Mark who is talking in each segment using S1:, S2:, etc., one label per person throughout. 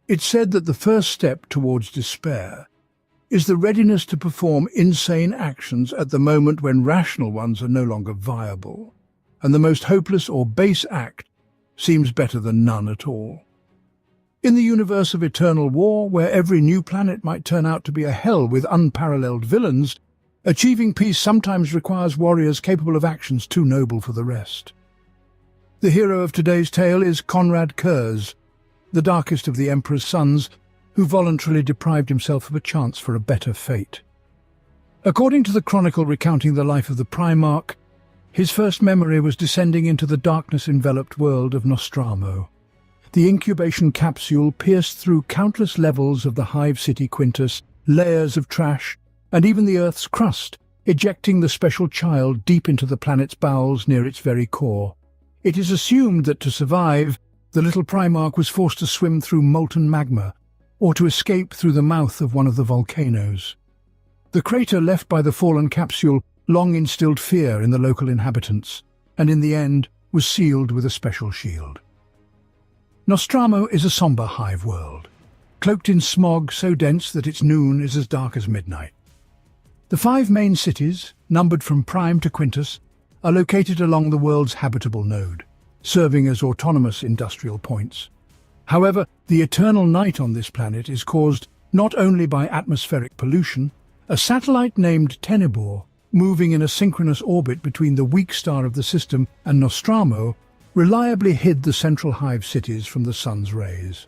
S1: It's said that the first step towards despair is the readiness to perform insane actions at the moment when rational ones are no longer viable, and the most hopeless or base act seems better than none at all. In the universe of eternal war, where every new planet might turn out to be a hell with unparalleled villains, achieving peace sometimes requires warriors capable of actions too noble for the rest. The hero of today's tale is Konrad Curze, the darkest of the Emperor's sons, who voluntarily deprived himself of a chance for a better fate. According to the chronicle recounting the life of the Primarch, his first memory was descending into the darkness-enveloped world of Nostromo. The incubation capsule pierced through countless levels of the hive city Quintus, layers of trash, and even the Earth's crust, ejecting the special child deep into the planet's bowels near its very core. It is assumed that to survive, the little Primarch was forced to swim through molten magma, or to escape through the mouth of one of the volcanoes. The crater left by the fallen capsule long instilled fear in the local inhabitants, and in the end was sealed with a special shield. Nostromo is a somber hive world, cloaked in smog so dense that its noon is as dark as midnight. The 5 main cities, numbered from Prime to Quintus, are located along the world's habitable node, serving as autonomous industrial points. However, the eternal night on this planet is caused not only by atmospheric pollution. A satellite named Tenebor, moving in a synchronous orbit between the weak star of the system and Nostromo, reliably hid the central hive cities from the sun's rays.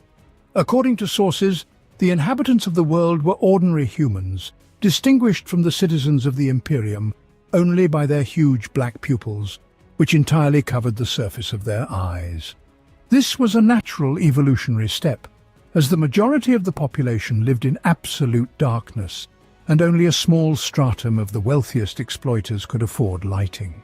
S1: According to sources, the inhabitants of the world were ordinary humans, distinguished from the citizens of the Imperium only by their huge black pupils, which entirely covered the surface of their eyes. This was a natural evolutionary step, as the majority of the population lived in absolute darkness, and only a small stratum of the wealthiest exploiters could afford lighting.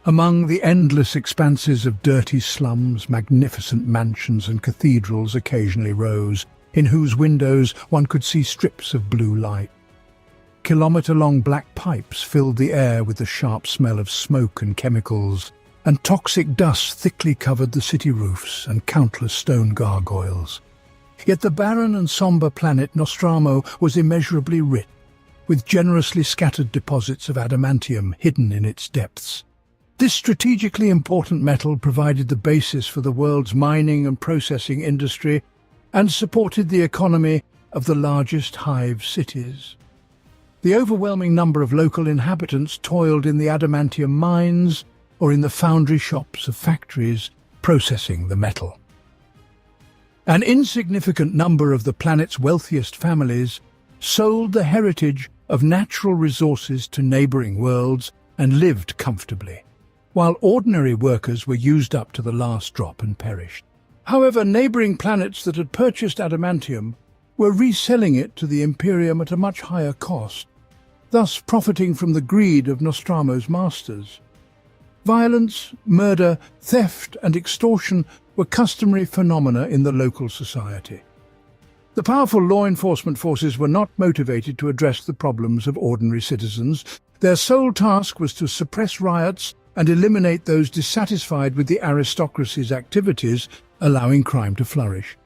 S1: Among the endless expanses of dirty slums, magnificent mansions and cathedrals occasionally rose, in whose windows one could see strips of blue light. Kilometre-long black pipes filled the air with the sharp smell of smoke and chemicals, and toxic dust thickly covered the city roofs and countless stone gargoyles. Yet the barren and sombre planet Nostromo was immeasurably rich, with generously scattered deposits of adamantium hidden in its depths. This strategically important metal provided the basis for the world's mining and processing industry and supported the economy of the largest hive cities. The overwhelming number of local inhabitants toiled in the adamantium mines or in the foundry shops of factories processing the metal. An insignificant number of the planet's wealthiest families sold the heritage of natural resources to neighboring worlds and lived comfortably, while ordinary workers were used up to the last drop and perished. However, neighboring planets that had purchased adamantium were reselling it to the Imperium at a much higher cost, thus profiting from the greed of Nostromo's masters. Violence, murder, theft and extortion were customary phenomena in the local society. The powerful law enforcement forces were not motivated to address the problems of ordinary citizens. Their sole task was to suppress riots and eliminate those dissatisfied with the aristocracy's activities, allowing crime to flourish.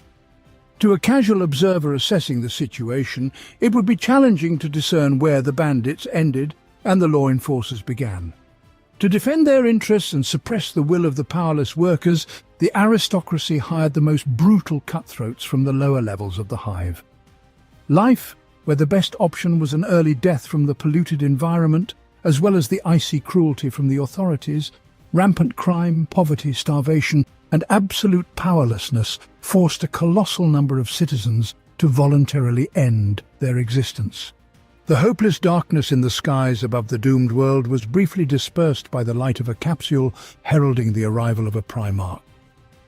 S1: To a casual observer assessing the situation, it would be challenging to discern where the bandits ended and the law enforcers began. To defend their interests and suppress the will of the powerless workers, the aristocracy hired the most brutal cutthroats from the lower levels of the hive. Life, where the best option was an early death from the polluted environment, as well as the icy cruelty from the authorities, rampant crime, poverty, starvation, and absolute powerlessness forced a colossal number of citizens to voluntarily end their existence. The hopeless darkness in the skies above the doomed world was briefly dispersed by the light of a capsule heralding the arrival of a Primarch.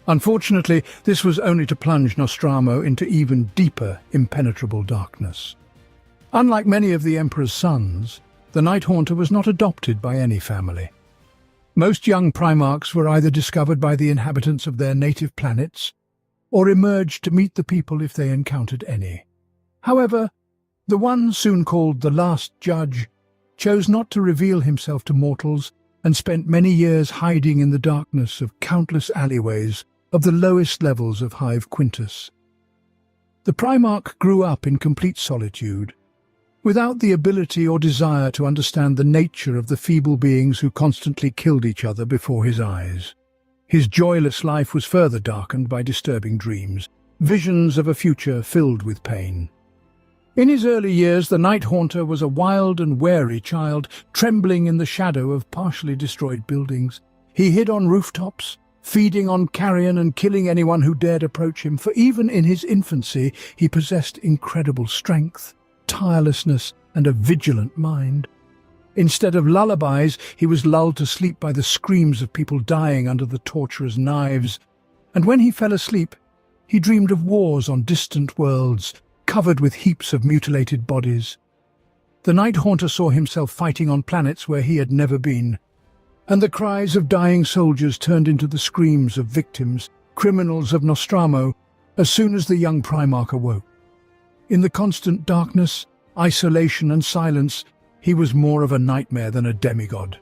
S1: Unfortunately, this was only to plunge Nostromo into even deeper, impenetrable darkness. Unlike many of the Emperor's sons, the Night Haunter was not adopted by any family. Most young Primarchs were either discovered by the inhabitants of their native planets, or emerged to meet the people if they encountered any. However, the one soon called the Last Judge chose not to reveal himself to mortals and spent many years hiding in the darkness of countless alleyways of the lowest levels of Hive Quintus. The Primarch grew up in complete solitude, without the ability or desire to understand the nature of the feeble beings who constantly killed each other before his eyes. His joyless life was further darkened by disturbing dreams, visions of a future filled with pain. In his early years, the Night Haunter was a wild and wary child, trembling in the shadow of partially destroyed buildings. He hid on rooftops, feeding on carrion and killing anyone who dared approach him, for even in his infancy he possessed incredible strength, tirelessness, and a vigilant mind. Instead of lullabies, he was lulled to sleep by the screams of people dying under the torturers' knives, and when he fell asleep, he dreamed of wars on distant worlds, covered with heaps of mutilated bodies. The Night Haunter saw himself fighting on planets where he had never been, and the cries of dying soldiers turned into the screams of victims, criminals of Nostromo, as soon as the young Primarch awoke. In the constant darkness, isolation and silence, he was more of a nightmare than a demigod.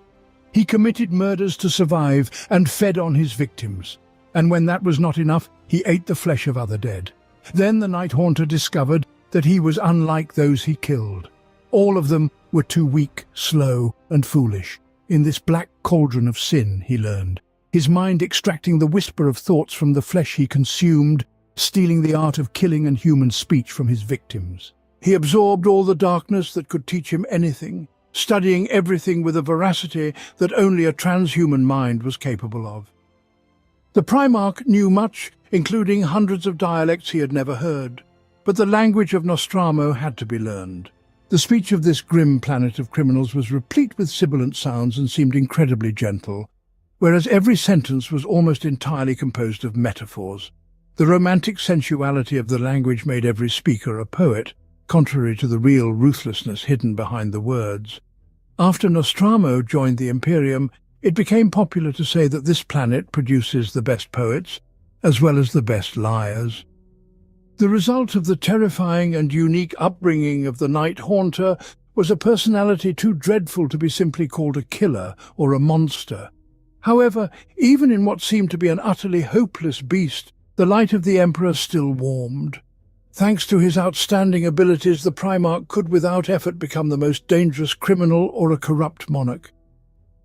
S1: He committed murders to survive and fed on his victims, and when that was not enough, he ate the flesh of other dead. Then the Night Haunter discovered that he was unlike those he killed. All of them were too weak, slow, and foolish. In this black cauldron of sin, he learned, his mind extracting the whisper of thoughts from the flesh he consumed, stealing the art of killing and human speech from his victims. He absorbed all the darkness that could teach him anything, studying everything with a veracity that only a transhuman mind was capable of. The Primarch knew much, including hundreds of dialects he had never heard, but the language of Nostromo had to be learned. The speech of this grim planet of criminals was replete with sibilant sounds and seemed incredibly gentle, whereas every sentence was almost entirely composed of metaphors. The romantic sensuality of the language made every speaker a poet, contrary to the real ruthlessness hidden behind the words. After Nostromo joined the Imperium, it became popular to say that this planet produces the best poets, as well as the best liars. The result of the terrifying and unique upbringing of the Night Haunter was a personality too dreadful to be simply called a killer or a monster. However, even in what seemed to be an utterly hopeless beast, the light of the Emperor still warmed. Thanks to his outstanding abilities, the Primarch could without effort become the most dangerous criminal or a corrupt monarch.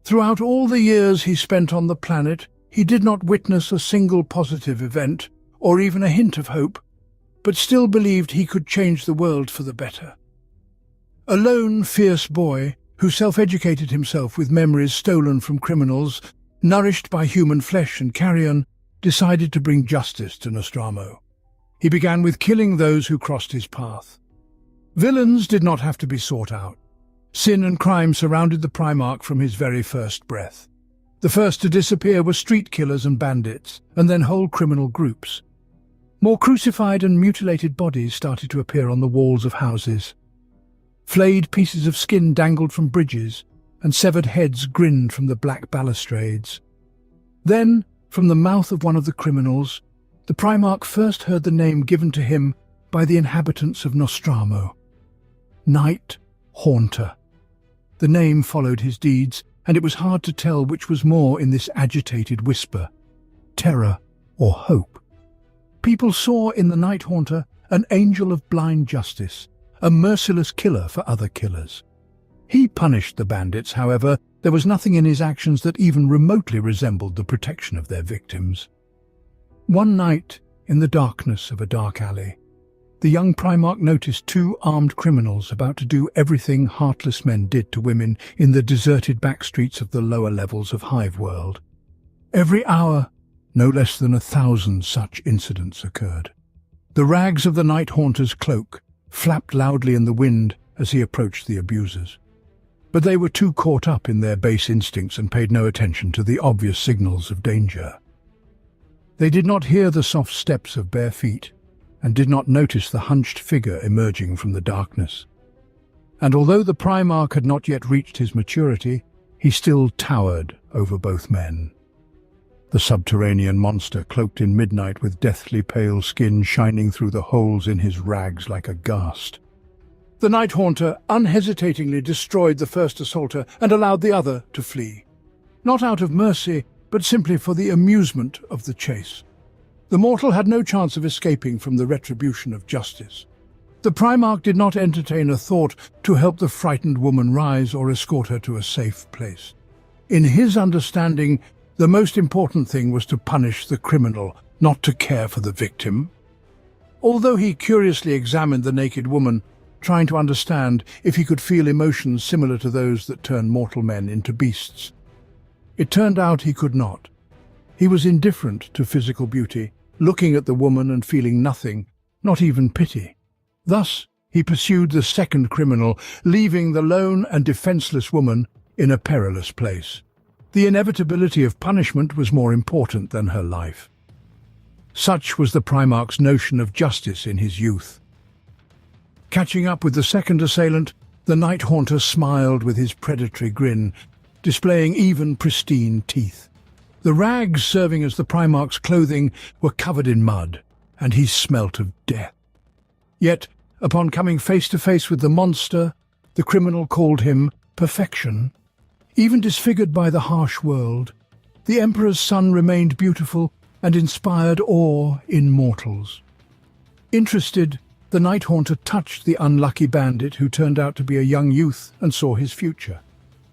S1: Throughout all the years he spent on the planet, he did not witness a single positive event, or even a hint of hope, but still believed he could change the world for the better. A lone, fierce boy, who self-educated himself with memories stolen from criminals, nourished by human flesh and carrion, decided to bring justice to Nostromo. He began with killing those who crossed his path. Villains did not have to be sought out. Sin and crime surrounded the Primarch from his very first breath. The first to disappear were street killers and bandits, and then whole criminal groups. More crucified and mutilated bodies started to appear on the walls of houses. Flayed pieces of skin dangled from bridges, and severed heads grinned from the black balustrades. Then, from the mouth of one of the criminals, the Primarch first heard the name given to him by the inhabitants of Nostromo: Night Haunter. The name followed his deeds, and it was hard to tell which was more in this agitated whisper, terror or hope. People saw in the Night Haunter an angel of blind justice, a merciless killer for other killers. He punished the bandits, however. There was nothing in his actions that even remotely resembled the protection of their victims. One night, in the darkness of a dark alley, the young Primarch noticed two armed criminals about to do everything heartless men did to women in the deserted back streets of the lower levels of Hive World. Every hour, no less than 1,000 such incidents occurred. The rags of the Night Haunter's cloak flapped loudly in the wind as he approached the abusers. But they were too caught up in their base instincts and paid no attention to the obvious signals of danger. They did not hear the soft steps of bare feet, and did not notice the hunched figure emerging from the darkness. And although the Primarch had not yet reached his maturity, he still towered over both men. The subterranean monster, cloaked in midnight with deathly pale skin shining through the holes in his rags like a ghast. The Night Haunter unhesitatingly destroyed the first assaulter and allowed the other to flee, not out of mercy, but simply for the amusement of the chase. The mortal had no chance of escaping from the retribution of justice. The Primarch did not entertain a thought to help the frightened woman rise or escort her to a safe place. In his understanding, the most important thing was to punish the criminal, not to care for the victim. Although he curiously examined the naked woman, trying to understand if he could feel emotions similar to those that turn mortal men into beasts, it turned out he could not. He was indifferent to physical beauty, looking at the woman and feeling nothing, not even pity. Thus, he pursued the second criminal, leaving the lone and defenseless woman in a perilous place. The inevitability of punishment was more important than her life. Such was the Primarch's notion of justice in his youth. Catching up with the second assailant, the Night Haunter smiled with his predatory grin, displaying even pristine teeth. The rags serving as the Primarch's clothing were covered in mud, and he smelt of death. Yet, upon coming face to face with the monster, the criminal called him perfection. Even disfigured by the harsh world, the Emperor's son remained beautiful and inspired awe in mortals. Interested, the Night Haunter touched the unlucky bandit who turned out to be a young youth and saw his future.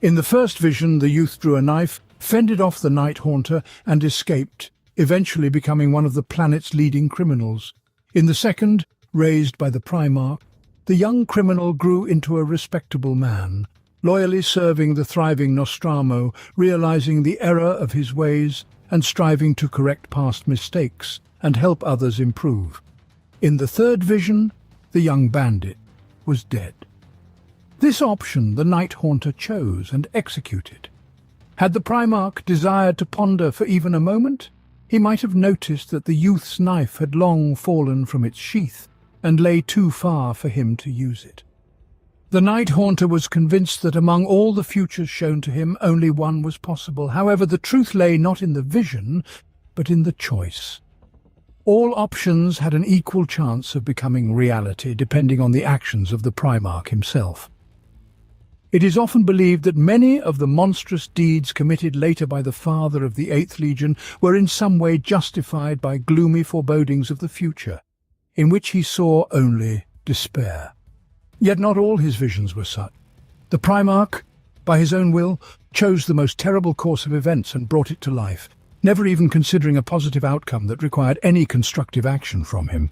S1: In the first vision, the youth drew a knife, fended off the Night Haunter and escaped, eventually becoming one of the planet's leading criminals. In the second, raised by the Primarch, the young criminal grew into a respectable man, loyally serving the thriving Nostromo, realizing the error of his ways and striving to correct past mistakes and help others improve. In the third vision, the young bandit was dead. This option the Night Haunter chose and executed. Had the Primarch desired to ponder for even a moment, he might have noticed that the youth's knife had long fallen from its sheath and lay too far for him to use it. The Night Haunter was convinced that among all the futures shown to him, only one was possible. However, the truth lay not in the vision, but in the choice. All options had an equal chance of becoming reality, depending on the actions of the Primarch himself. It is often believed that many of the monstrous deeds committed later by the father of the 8th Legion were in some way justified by gloomy forebodings of the future, in which he saw only despair. Yet not all his visions were such. The Primarch, by his own will, chose the most terrible course of events and brought it to life, never even considering a positive outcome that required any constructive action from him.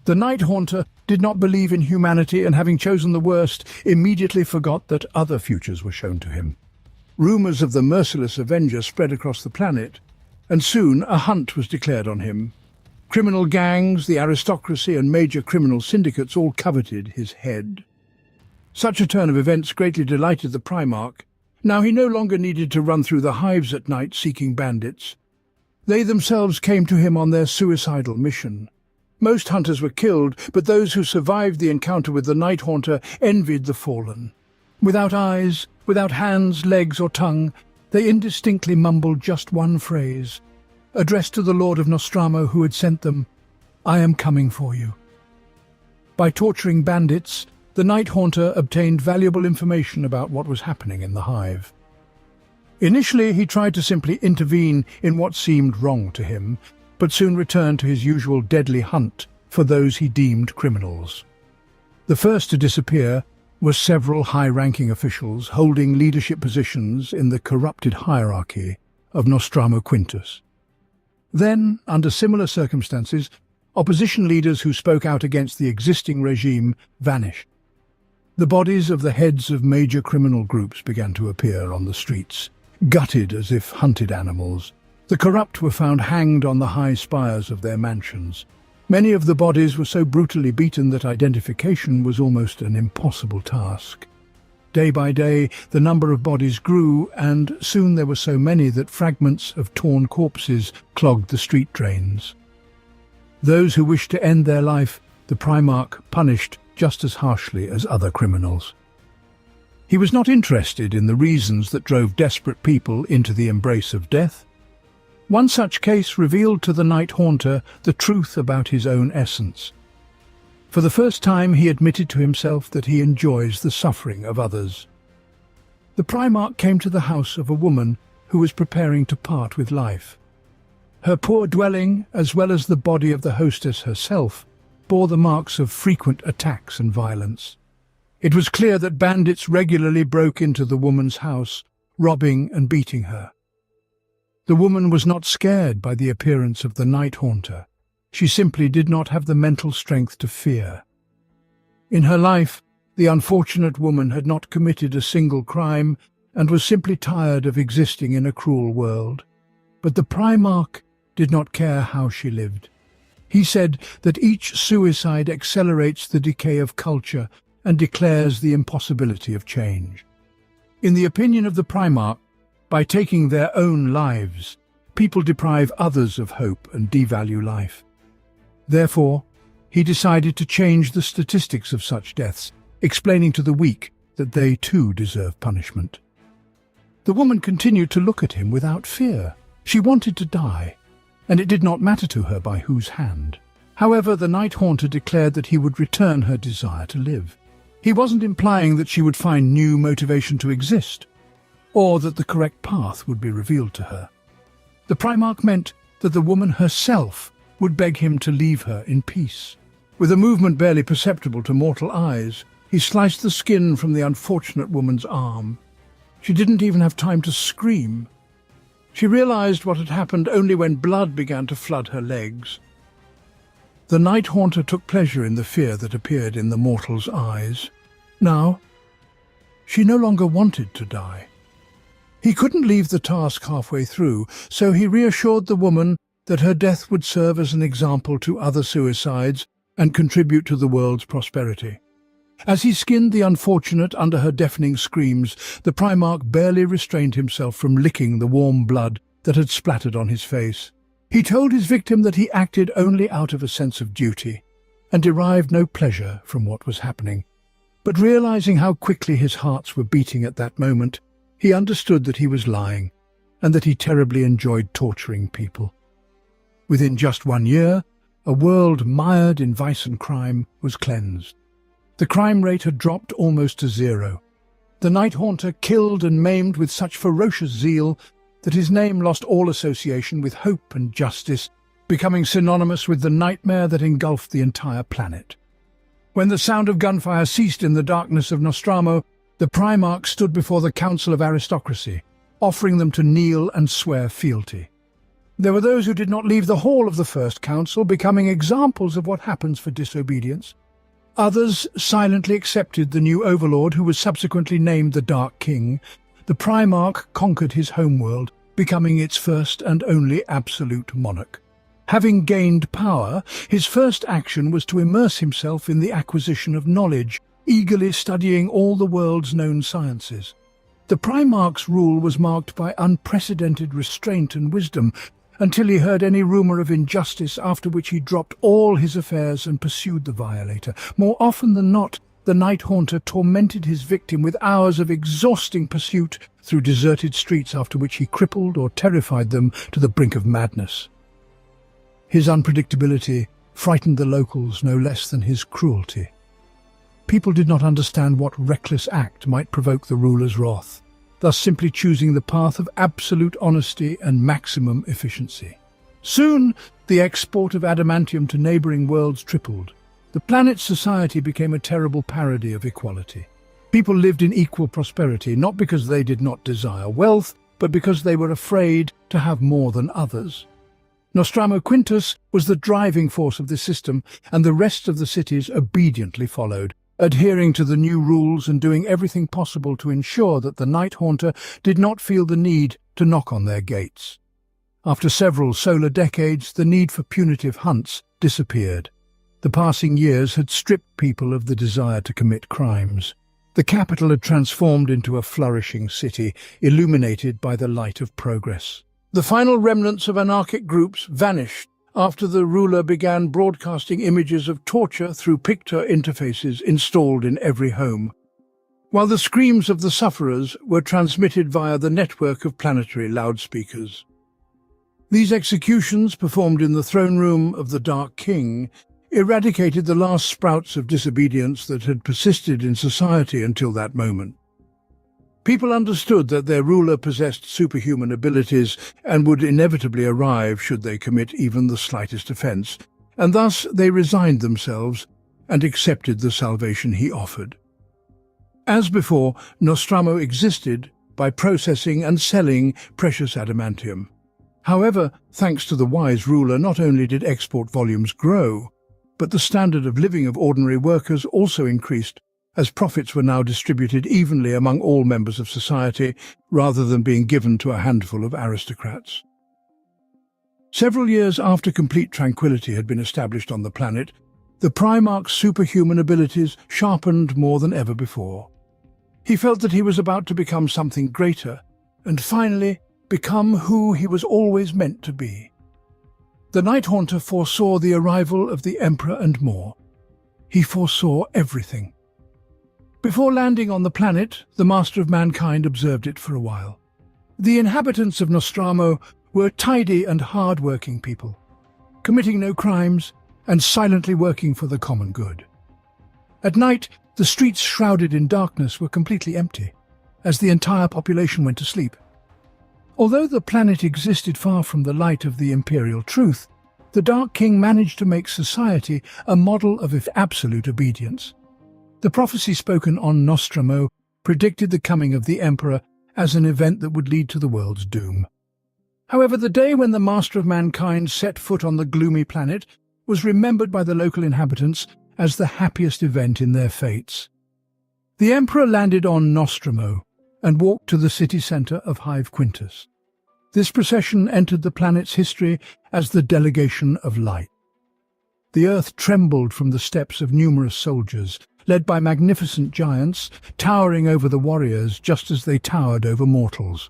S1: The Night Haunter did not believe in humanity and, having chosen the worst, immediately forgot that other futures were shown to him. Rumors of the merciless Avenger spread across the planet, and soon a hunt was declared on him. Criminal gangs, the aristocracy and major criminal syndicates all coveted his head. Such a turn of events greatly delighted the Primarch. Now he no longer needed to run through the hives at night seeking bandits. They themselves came to him on their suicidal mission. Most hunters were killed, but those who survived the encounter with the Night Haunter envied the fallen. Without eyes, without hands, legs or tongue, they indistinctly mumbled just one phrase, addressed to the Lord of Nostromo who had sent them, "I am coming for you." By torturing bandits, the Night Haunter obtained valuable information about what was happening in the hive. Initially, he tried to simply intervene in what seemed wrong to him, but soon returned to his usual deadly hunt for those he deemed criminals. The first to disappear were several high-ranking officials holding leadership positions in the corrupted hierarchy of Nostromo Quintus. Then, under similar circumstances, opposition leaders who spoke out against the existing regime vanished. The bodies of the heads of major criminal groups began to appear on the streets, gutted as if hunted animals. The corrupt were found hanged on the high spires of their mansions. Many of the bodies were so brutally beaten that identification was almost an impossible task. Day by day, the number of bodies grew, and soon there were so many that fragments of torn corpses clogged the street drains. Those who wished to end their life, the Primarch punished just as harshly as other criminals. He was not interested in the reasons that drove desperate people into the embrace of death. One such case revealed to the Night Haunter the truth about his own essence. For the first time, he admitted to himself that he enjoys the suffering of others. The Primarch came to the house of a woman who was preparing to part with life. Her poor dwelling, as well as the body of the hostess herself, bore the marks of frequent attacks and violence. It was clear that bandits regularly broke into the woman's house, robbing and beating her. The woman was not scared by the appearance of the night haunter. She simply did not have the mental strength to fear. In her life, the unfortunate woman had not committed a single crime and was simply tired of existing in a cruel world. But the Primarch did not care how she lived. He said that each suicide accelerates the decay of culture and declares the impossibility of change. In the opinion of the Primarch, by taking their own lives, people deprive others of hope and devalue life. Therefore, he decided to change the statistics of such deaths, explaining to the weak that they too deserve punishment. The woman continued to look at him without fear. She wanted to die, and it did not matter to her by whose hand. However, the night haunter declared that he would return her desire to live. He wasn't implying that she would find new motivation to exist, or that the correct path would be revealed to her. The Primarch meant that the woman herself would beg him to leave her in peace. With a movement barely perceptible to mortal eyes, he sliced the skin from the unfortunate woman's arm. She didn't even have time to scream. She realized what had happened only when blood began to flood her legs. The night haunter took pleasure in the fear that appeared in the mortal's eyes. Now, she no longer wanted to die. He couldn't leave the task halfway through, so he reassured the woman that her death would serve as an example to other suicides and contribute to the world's prosperity. As he skinned the unfortunate under her deafening screams, the Primarch barely restrained himself from licking the warm blood that had splattered on his face. He told his victim that he acted only out of a sense of duty and derived no pleasure from what was happening. But realizing how quickly his hearts were beating at that moment, he understood that he was lying and that he terribly enjoyed torturing people. Within just 1 year, a world mired in vice and crime was cleansed. The crime rate had dropped almost to zero. The night haunter killed and maimed with such ferocious zeal that his name lost all association with hope and justice, becoming synonymous with the nightmare that engulfed the entire planet. When the sound of gunfire ceased in the darkness of Nostramo, the Primarch stood before the Council of Aristocracy, offering them to kneel and swear fealty. There were those who did not leave the hall of the First Council, becoming examples of what happens for disobedience. Others silently accepted the new overlord, who was subsequently named the Dark King. The Primarch conquered his homeworld, becoming its first and only absolute monarch. Having gained power, his first action was to immerse himself in the acquisition of knowledge, eagerly studying all the world's known sciences. The Primarch's rule was marked by unprecedented restraint and wisdom, until he heard any rumor of injustice, after which he dropped all his affairs and pursued the violator. More often than not, the night haunter tormented his victim with hours of exhausting pursuit through deserted streets, after which he crippled or terrified them to the brink of madness. His unpredictability frightened the locals no less than his cruelty. People did not understand what reckless act might provoke the ruler's wrath, thus simply choosing the path of absolute honesty and maximum efficiency. Soon, the export of adamantium to neighboring worlds tripled. The planet's society became a terrible parody of equality. People lived in equal prosperity, not because they did not desire wealth, but because they were afraid to have more than others. Nostramo Quintus was the driving force of this system, and the rest of the cities obediently followed, adhering to the new rules and doing everything possible to ensure that the night haunter did not feel the need to knock on their gates. After several solar decades, the need for punitive hunts disappeared. The passing years had stripped people of the desire to commit crimes. The capital had transformed into a flourishing city, illuminated by the light of progress. The final remnants of anarchic groups vanished after the ruler began broadcasting images of torture through picture interfaces installed in every home, while the screams of the sufferers were transmitted via the network of planetary loudspeakers. These executions, performed in the throne room of the Dark King, eradicated the last sprouts of disobedience that had persisted in society until that moment. People understood that their ruler possessed superhuman abilities and would inevitably arrive should they commit even the slightest offense, and thus they resigned themselves and accepted the salvation he offered. As before, Nostromo existed by processing and selling precious adamantium. However, thanks to the wise ruler, not only did export volumes grow, but the standard of living of ordinary workers also increased, as profits were now distributed evenly among all members of society, rather than being given to a handful of aristocrats. Several years after complete tranquility had been established on the planet, the Primarch's superhuman abilities sharpened more than ever before. He felt that he was about to become something greater, and finally become who he was always meant to be. The Night Haunter foresaw the arrival of the Emperor and more. He foresaw everything. Before landing on the planet, the Master of Mankind observed it for a while. The inhabitants of Nostromo were tidy and hard-working people, committing no crimes and silently working for the common good. At night, the streets shrouded in darkness were completely empty, as the entire population went to sleep. Although the planet existed far from the light of the imperial truth, the Dark King managed to make society a model of absolute obedience. The prophecy spoken on Nostromo predicted the coming of the Emperor as an event that would lead to the world's doom. However, the day when the Master of Mankind set foot on the gloomy planet was remembered by the local inhabitants as the happiest event in their fates. The Emperor landed on Nostromo and walked to the city centre of Hive Quintus. This procession entered the planet's history as the Delegation of Light. The earth trembled from the steps of numerous soldiers, led by magnificent giants, towering over the warriors just as they towered over mortals.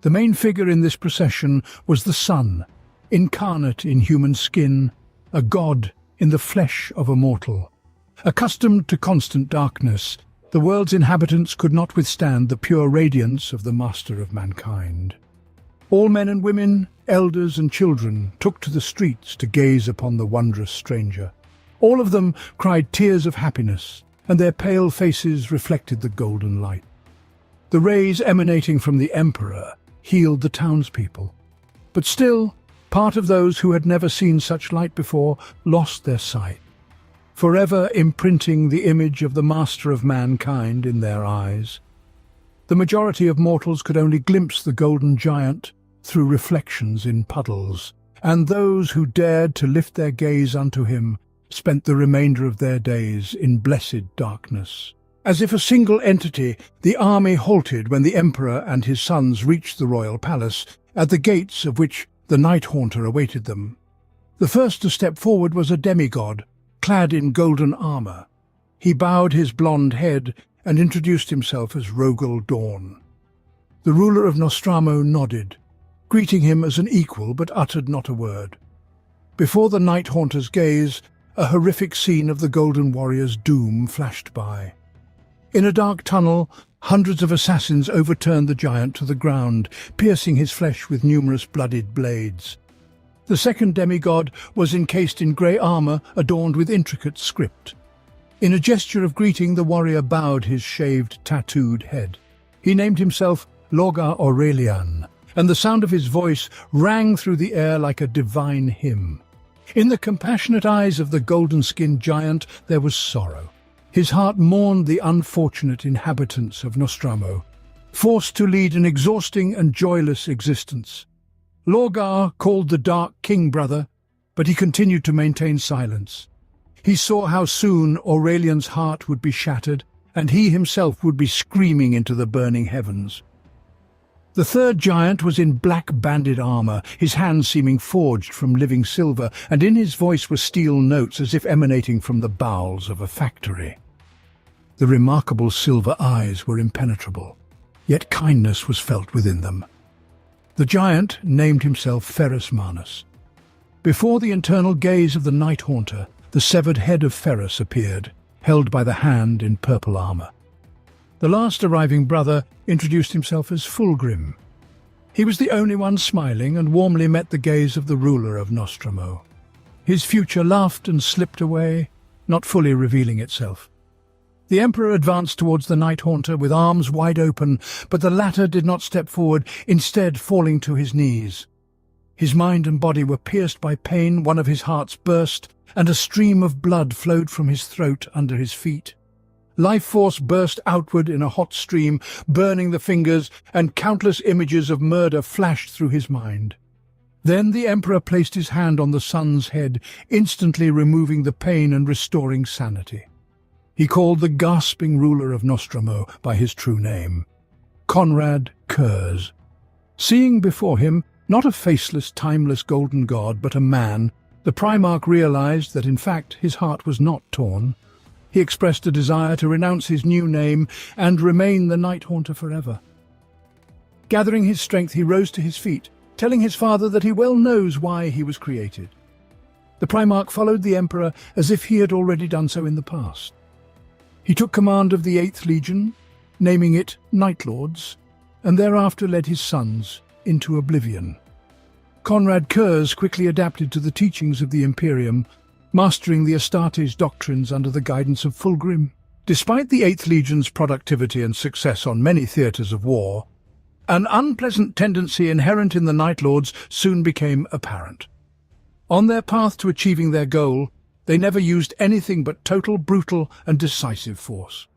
S1: The main figure in this procession was the sun, incarnate in human skin, a god in the flesh of a mortal. Accustomed to constant darkness, the world's inhabitants could not withstand the pure radiance of the Master of Mankind. All men and women, elders and children took to the streets to gaze upon the wondrous stranger. All of them cried tears of happiness, and their pale faces reflected the golden light. The rays emanating from the Emperor healed the townspeople. But still, part of those who had never seen such light before lost their sight, forever imprinting the image of the Master of Mankind in their eyes. The majority of mortals could only glimpse the golden giant through reflections in puddles, and those who dared to lift their gaze unto him spent the remainder of their days in blessed darkness. As if a single entity, the army halted when the Emperor and his sons reached the royal palace, at the gates of which the Night Haunter awaited them. The first to step forward was a demigod, clad in golden armour. He bowed his blonde head and introduced himself as Rogel Dawn. The ruler of Nostromo nodded, greeting him as an equal, but uttered not a word. Before the Night Haunter's gaze, a horrific scene of the Golden Warrior's doom flashed by. In a dark tunnel, hundreds of assassins overturned the giant to the ground, piercing his flesh with numerous bloodied blades. The second demigod was encased in grey armour adorned with intricate script. In a gesture of greeting, the warrior bowed his shaved, tattooed head. He named himself Logar Aurelian, and the sound of his voice rang through the air like a divine hymn. In the compassionate eyes of the golden-skinned giant there was sorrow. His heart mourned the unfortunate inhabitants of Nostromo, forced to lead an exhausting and joyless existence. Logar called the Dark King brother, but he continued to maintain silence. He saw how soon Aurelian's heart would be shattered, and he himself would be screaming into the burning heavens. The third giant was in black banded armour, his hands seeming forged from living silver, and in his voice were steel notes as if emanating from the bowels of a factory. The remarkable silver eyes were impenetrable, yet kindness was felt within them. The giant named himself Ferrus Manus. Before the internal gaze of the Night Haunter, the severed head of Ferrus appeared, held by the hand in purple armour. The last arriving brother introduced himself as Fulgrim. He was the only one smiling and warmly met the gaze of the ruler of Nostromo. His future laughed and slipped away, not fully revealing itself. The Emperor advanced towards the Night Haunter with arms wide open, but the latter did not step forward, instead falling to his knees. His mind and body were pierced by pain, one of his hearts burst, and a stream of blood flowed from his throat under his feet. Life force burst outward in a hot stream, burning the fingers, and countless images of murder flashed through his mind. Then the Emperor placed his hand on the son's head, instantly removing the pain and restoring sanity. He called the gasping ruler of Nostromo by his true name, Konrad Curze. Seeing before him not a faceless, timeless golden god, but a man, the Primarch realized that in fact his heart was not torn. He expressed a desire to renounce his new name and remain the Night Haunter forever. Gathering his strength, he rose to his feet, telling his father that he well knows why he was created. The Primarch followed the Emperor as if he had already done so in the past. He took command of the 8th Legion, naming it Night Lords, and thereafter led his sons into oblivion. Konrad Curze quickly adapted to the teachings of the Imperium, mastering the Astartes doctrines under the guidance of Fulgrim. Despite the 8th Legion's productivity and success on many theatres of war, an unpleasant tendency inherent in the Night Lords soon became apparent. On their path to achieving their goal, they never used anything but total, brutal, and decisive force.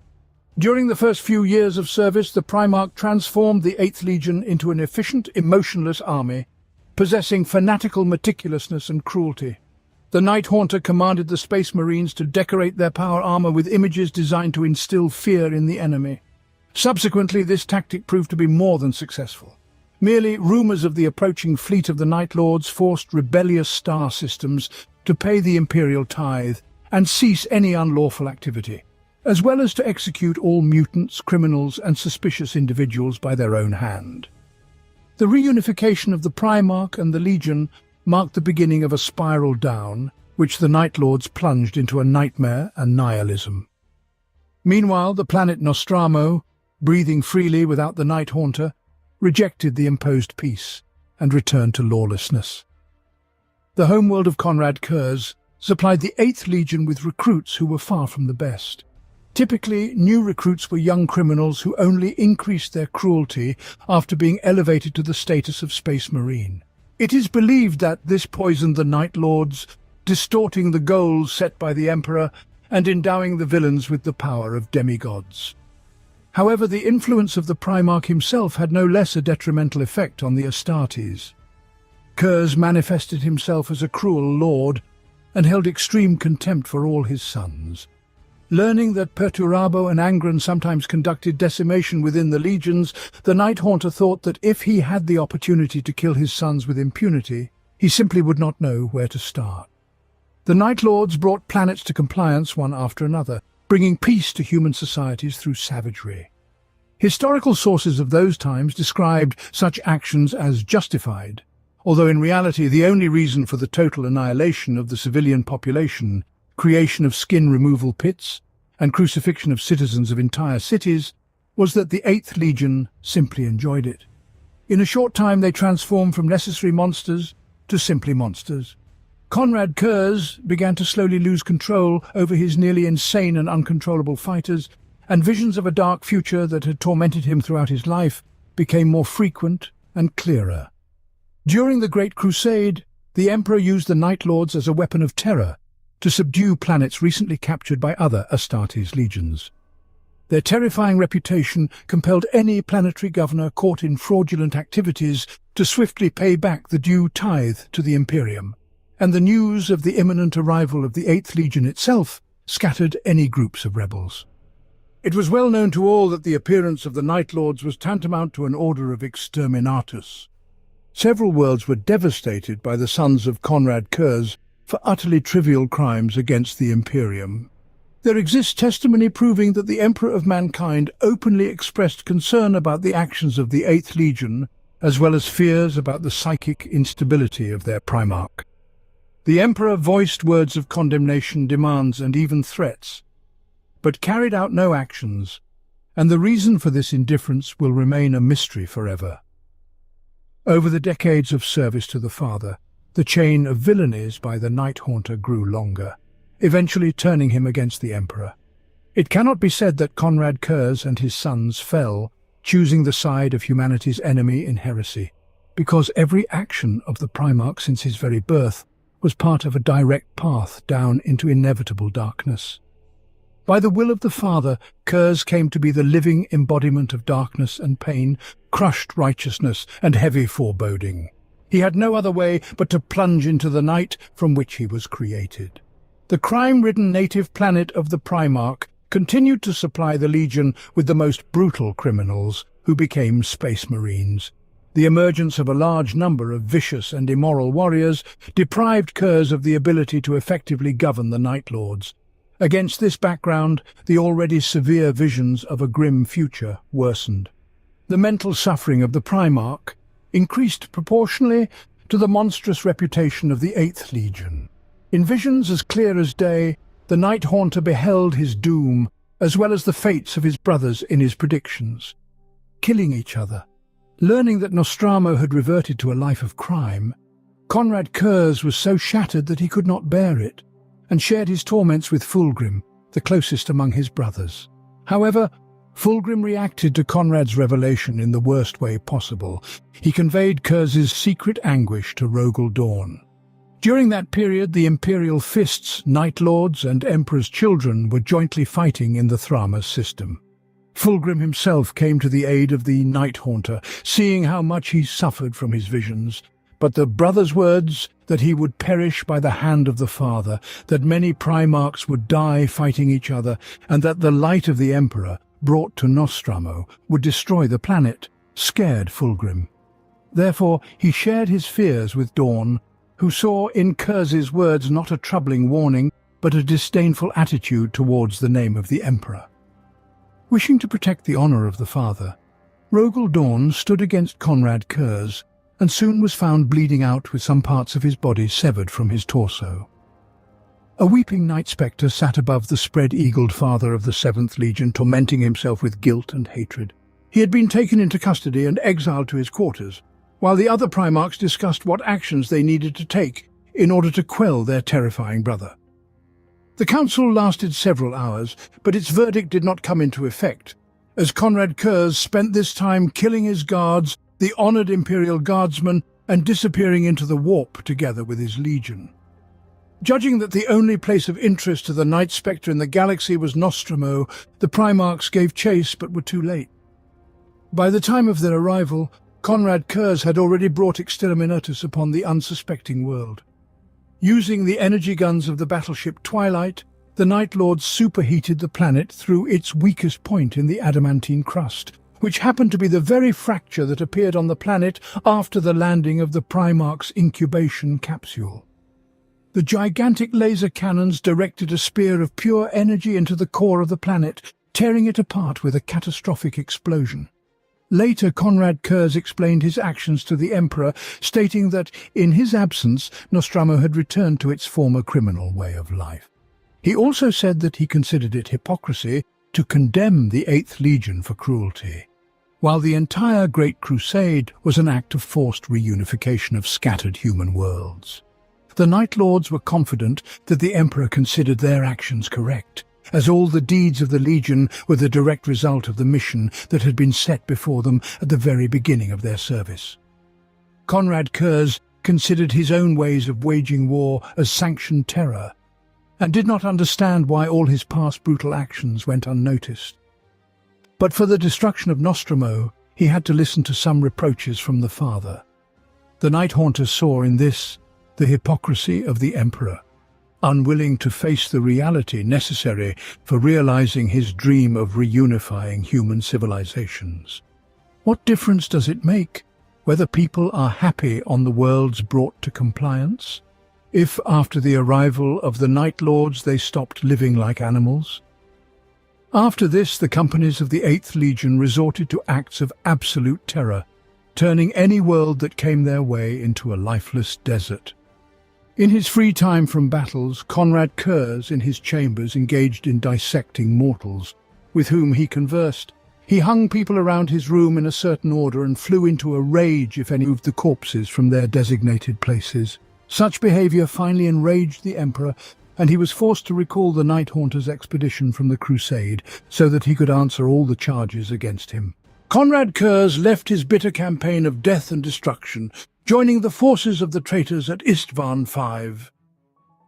S1: During the first few years of service, the Primarch transformed the 8th Legion into an efficient, emotionless army, possessing fanatical meticulousness and cruelty. The Night Haunter commanded the Space Marines to decorate their power armor with images designed to instill fear in the enemy. Subsequently, this tactic proved to be more than successful. Merely rumors of the approaching fleet of the Night Lords forced rebellious star systems to pay the imperial tithe and cease any unlawful activity, as well as to execute all mutants, criminals, and suspicious individuals by their own hand. The reunification of the Primarch and the Legion marked the beginning of a spiral down, which the Night Lords plunged into a nightmare and nihilism. Meanwhile, the planet Nostromo, breathing freely without the Night Haunter, rejected the imposed peace and returned to lawlessness. The homeworld of Konrad Curze supplied the 8th Legion with recruits who were far from the best. Typically, new recruits were young criminals who only increased their cruelty after being elevated to the status of Space Marine. It is believed that this poisoned the Night Lords, distorting the goals set by the Emperor and endowing the villains with the power of demigods. However, the influence of the Primarch himself had no less a detrimental effect on the Astartes. Curze manifested himself as a cruel lord and held extreme contempt for all his sons. Learning that Perturabo and Angron sometimes conducted decimation within the legions, the Night Haunter thought that if he had the opportunity to kill his sons with impunity, he simply would not know where to start. The Night Lords brought planets to compliance one after another, bringing peace to human societies through savagery. Historical sources of those times described such actions as justified, although in reality the only reason for the total annihilation of the civilian population, creation of skin removal pits, and crucifixion of citizens of entire cities, was that the 8th Legion simply enjoyed it. In a short time they transformed from necessary monsters to simply monsters. Konrad Curze began to slowly lose control over his nearly insane and uncontrollable fighters, and visions of a dark future that had tormented him throughout his life became more frequent and clearer. During the Great Crusade, the Emperor used the Night Lords as a weapon of terror to subdue planets recently captured by other Astartes legions. Their terrifying reputation compelled any planetary governor caught in fraudulent activities to swiftly pay back the due tithe to the Imperium, and the news of the imminent arrival of the 8th Legion itself scattered any groups of rebels. It was well known to all that the appearance of the Night Lords was tantamount to an order of exterminatus. Several worlds were devastated by the sons of Konrad Curze for utterly trivial crimes against the Imperium. There exists testimony proving that the Emperor of Mankind openly expressed concern about the actions of the 8th Legion, as well as fears about the psychic instability of their Primarch. The Emperor voiced words of condemnation, demands, and even threats, but carried out no actions, and the reason for this indifference will remain a mystery forever. Over the decades of service to the Father, the chain of villainies by the Night Haunter grew longer, eventually turning him against the Emperor. It cannot be said that Konrad Curze and his sons fell, choosing the side of humanity's enemy in heresy, because every action of the Primarch since his very birth was part of a direct path down into inevitable darkness. By the will of the Father, Curze came to be the living embodiment of darkness and pain, crushed righteousness and heavy foreboding. He had no other way but to plunge into the night from which he was created. The crime-ridden native planet of the Primarch continued to supply the Legion with the most brutal criminals, who became Space Marines. The emergence of a large number of vicious and immoral warriors deprived Curze of the ability to effectively govern the Night Lords. Against this background, the already severe visions of a grim future worsened. The mental suffering of the Primarch increased proportionally to the monstrous reputation of the 8th Legion. In visions as clear as day, the Night Haunter beheld his doom, as well as the fates of his brothers in his predictions. Killing each other. Learning that Nostromo had reverted to a life of crime, Konrad Curze was so shattered that he could not bear it, and shared his torments with Fulgrim, the closest among his brothers. However, Fulgrim reacted to Konrad's revelation in the worst way possible. He conveyed Curze's secret anguish to Rogel Dawn. During that period, the Imperial Fists, Night Lords, and Emperor's children were jointly fighting in the Thramas system. Fulgrim himself came to the aid of the Night Haunter, seeing how much he suffered from his visions. But the brother's words that he would perish by the hand of the Father, that many Primarchs would die fighting each other, and that the light of the Emperor, brought to Nostromo, would destroy the planet, scared Fulgrim. Therefore, he shared his fears with Dawn, who saw in Curze's words not a troubling warning, but a disdainful attitude towards the name of the Emperor. Wishing to protect the honor of the Father, Rogel Dawn stood against Konrad Curze, and soon was found bleeding out with some parts of his body severed from his torso. A weeping Night Spectre sat above the spread-eagled father of the 7th Legion, tormenting himself with guilt and hatred. He had been taken into custody and exiled to his quarters, while the other Primarchs discussed what actions they needed to take in order to quell their terrifying brother. The council lasted several hours, but its verdict did not come into effect, as Konrad Curze spent this time killing his guards, the honored Imperial Guardsmen, and disappearing into the warp together with his legion. Judging that the only place of interest to the Night Spectre in the galaxy was Nostromo, the Primarchs gave chase but were too late. By the time of their arrival, Konrad Curze had already brought exterminatus upon the unsuspecting world. Using the energy guns of the battleship Twilight, the Night Lords superheated the planet through its weakest point in the adamantine crust, which happened to be the very fracture that appeared on the planet after the landing of the Primarch's incubation capsule. The gigantic laser cannons directed a spear of pure energy into the core of the planet, tearing it apart with a catastrophic explosion. Later, Konrad Curze explained his actions to the Emperor, stating that, in his absence, Nostromo had returned to its former criminal way of life. He also said that he considered it hypocrisy to condemn the 8th Legion for cruelty, while the entire Great Crusade was an act of forced reunification of scattered human worlds. The Night Lords were confident that the Emperor considered their actions correct, as all the deeds of the Legion were the direct result of the mission that had been set before them at the very beginning of their service. Konrad Curze considered his own ways of waging war as sanctioned terror, and did not understand why all his past brutal actions went unnoticed. But for the destruction of Nostromo, he had to listen to some reproaches from the Father. The Night Haunter saw in this the hypocrisy of the Emperor, unwilling to face the reality necessary for realizing his dream of reunifying human civilizations. What difference does it make whether people are happy on the worlds brought to compliance, if after the arrival of the Night Lords they stopped living like animals? After this, the companies of the 8th Legion resorted to acts of absolute terror, turning any world that came their way into a lifeless desert. In his free time from battles, Konrad Curze in his chambers engaged in dissecting mortals, with whom he conversed. He hung people around his room in a certain order and flew into a rage if any moved the corpses from their designated places. Such behavior finally enraged the Emperor, and he was forced to recall the Night Haunter's expedition from the crusade so that he could answer all the charges against him. Konrad Curze left his bitter campaign of death and destruction, joining the forces of the traitors at Istvan V.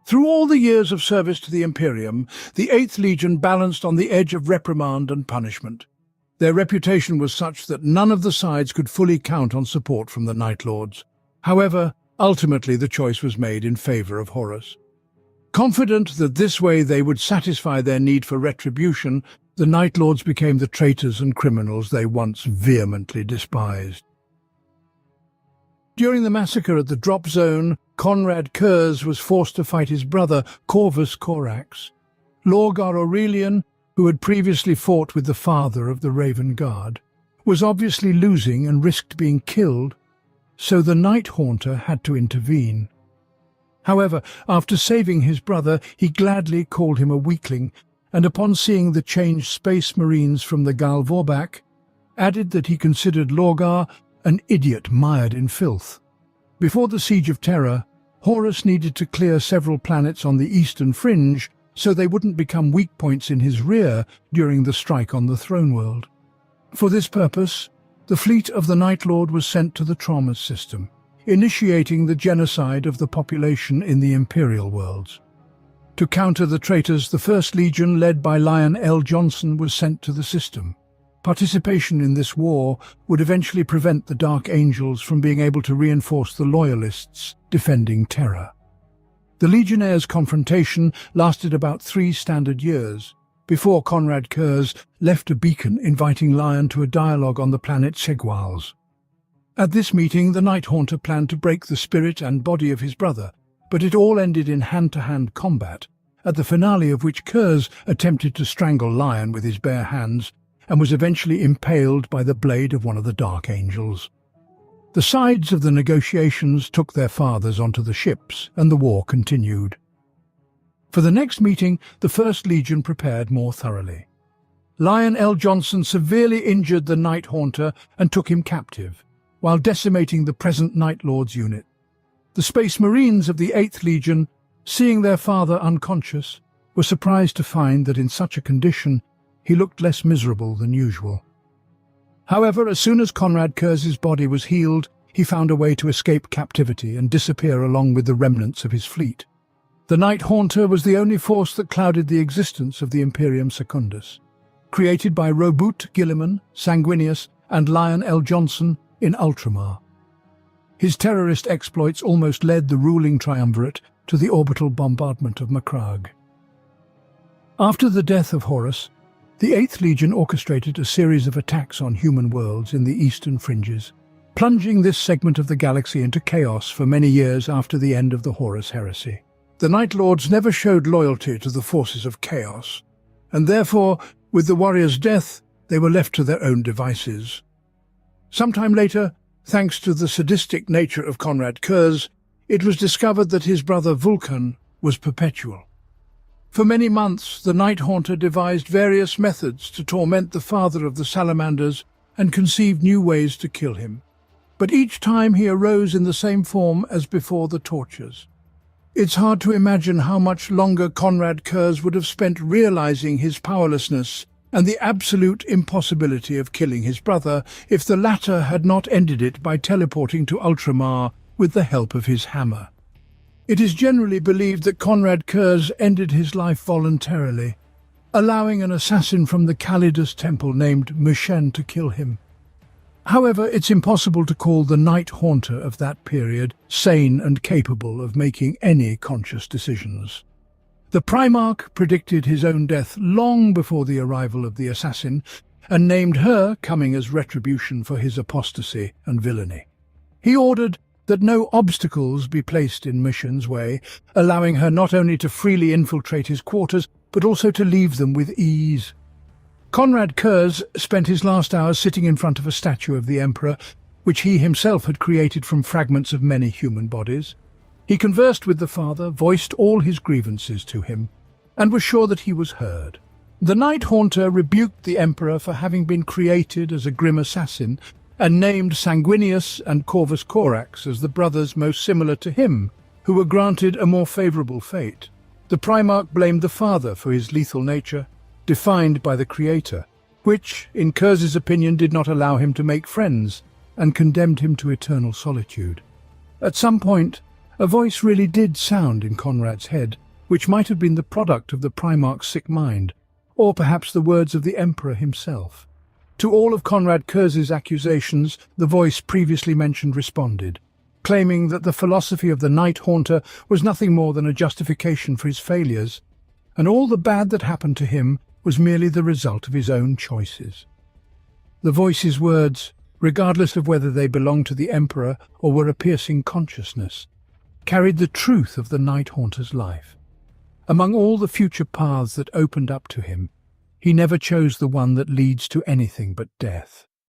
S1: Through all the years of service to the Imperium, the 8th Legion balanced on the edge of reprimand and punishment. Their reputation was such that none of the sides could fully count on support from the Night Lords. However, ultimately the choice was made in favour of Horus. Confident that this way they would satisfy their need for retribution, the Night Lords became the traitors and criminals they once vehemently despised. During the massacre at the Drop Zone, Konrad Curze was forced to fight his brother, Corvus Corax. Lorgar Aurelian, who had previously fought with the father of the Raven Guard, was obviously losing and risked being killed, so the Night Haunter had to intervene. However, after saving his brother, he gladly called him a weakling, and upon seeing the changed Space Marines from the Gal Vorbak, added that he considered Lorgar an idiot mired in filth. Before the Siege of Terra, Horus needed to clear several planets on the eastern fringe so they wouldn't become weak points in his rear during the strike on the Throne World. For this purpose, the fleet of the Night Lord was sent to the Traumas system, initiating the genocide of the population in the Imperial worlds. To counter the traitors, the 1st Legion, led by Lion L. Johnson, was sent to the system. Participation in this war would eventually prevent the Dark Angels from being able to reinforce the Loyalists defending Terra. The Legionnaires' confrontation lasted about 3 standard years, before Konrad Curze left a beacon inviting Lion to a dialogue on the planet Seguals. At this meeting, the Night Haunter planned to break the spirit and body of his brother, but it all ended in hand-to-hand combat, at the finale of which Curze attempted to strangle Lion with his bare hands and was eventually impaled by the blade of one of the Dark Angels. The sides of the negotiations took their fathers onto the ships, and the war continued. For the next meeting, the 1st Legion prepared more thoroughly. Lion L. Johnson severely injured the Night Haunter and took him captive, while decimating the present Night Lord's unit. The Space Marines of the 8th Legion, seeing their father unconscious, were surprised to find that in such a condition he looked less miserable than usual. However, as soon as Konrad Curze's body was healed, he found a way to escape captivity and disappear along with the remnants of his fleet. The Night Haunter was the only force that clouded the existence of the Imperium Secundus. Created by Robut Gilliman, Sanguinius, and Lion L. Johnson in Ultramar. His terrorist exploits almost led the ruling triumvirate to the orbital bombardment of Macragge. After the death of Horus, the 8th Legion orchestrated a series of attacks on human worlds in the eastern fringes, plunging this segment of the galaxy into chaos for many years after the end of the Horus heresy. The Night Lords never showed loyalty to the forces of chaos, and therefore, with the warrior's death, they were left to their own devices. Sometime later, thanks to the sadistic nature of Konrad Curze, it was discovered that his brother Vulcan was perpetual. For many months, the Night Haunter devised various methods to torment the father of the Salamanders and conceived new ways to kill him. But each time he arose in the same form as before the tortures. It's hard to imagine how much longer Konrad Curze would have spent realizing his powerlessness and the absolute impossibility of killing his brother if the latter had not ended it by teleporting to Ultramar with the help of his hammer. It is generally believed that Konrad Curze ended his life voluntarily, allowing an assassin from the Calidus temple named Mushen to kill him. However, it's impossible to call the Night Haunter of that period sane and capable of making any conscious decisions. The Primarch predicted his own death long before the arrival of the assassin, and named her coming as retribution for his apostasy and villainy. He ordered that no obstacles be placed in Mushen's way, allowing her not only to freely infiltrate his quarters, but also to leave them with ease. Konrad Curze spent his last hours sitting in front of a statue of the Emperor, which he himself had created from fragments of many human bodies. He conversed with the father, voiced all his grievances to him, and was sure that he was heard. The Night Haunter rebuked the Emperor for having been created as a grim assassin, and named Sanguinius and Corvus Corax as the brothers most similar to him, who were granted a more favourable fate. The Primarch blamed the father for his lethal nature, defined by the Creator, which, in Curze's opinion, did not allow him to make friends and condemned him to eternal solitude. At some point, a voice really did sound in Konrad's head, which might have been the product of the Primarch's sick mind, or perhaps the words of the Emperor himself. To all of Konrad Curze's accusations, the voice previously mentioned responded, claiming that the philosophy of the Night Haunter was nothing more than a justification for his failures, and all the bad that happened to him was merely the result of his own choices. The voice's words, regardless of whether they belonged to the Emperor or were a piercing consciousness, carried the truth of the Night Haunter's life. Among all the future paths that opened up to him, he never chose the one that leads to anything but death.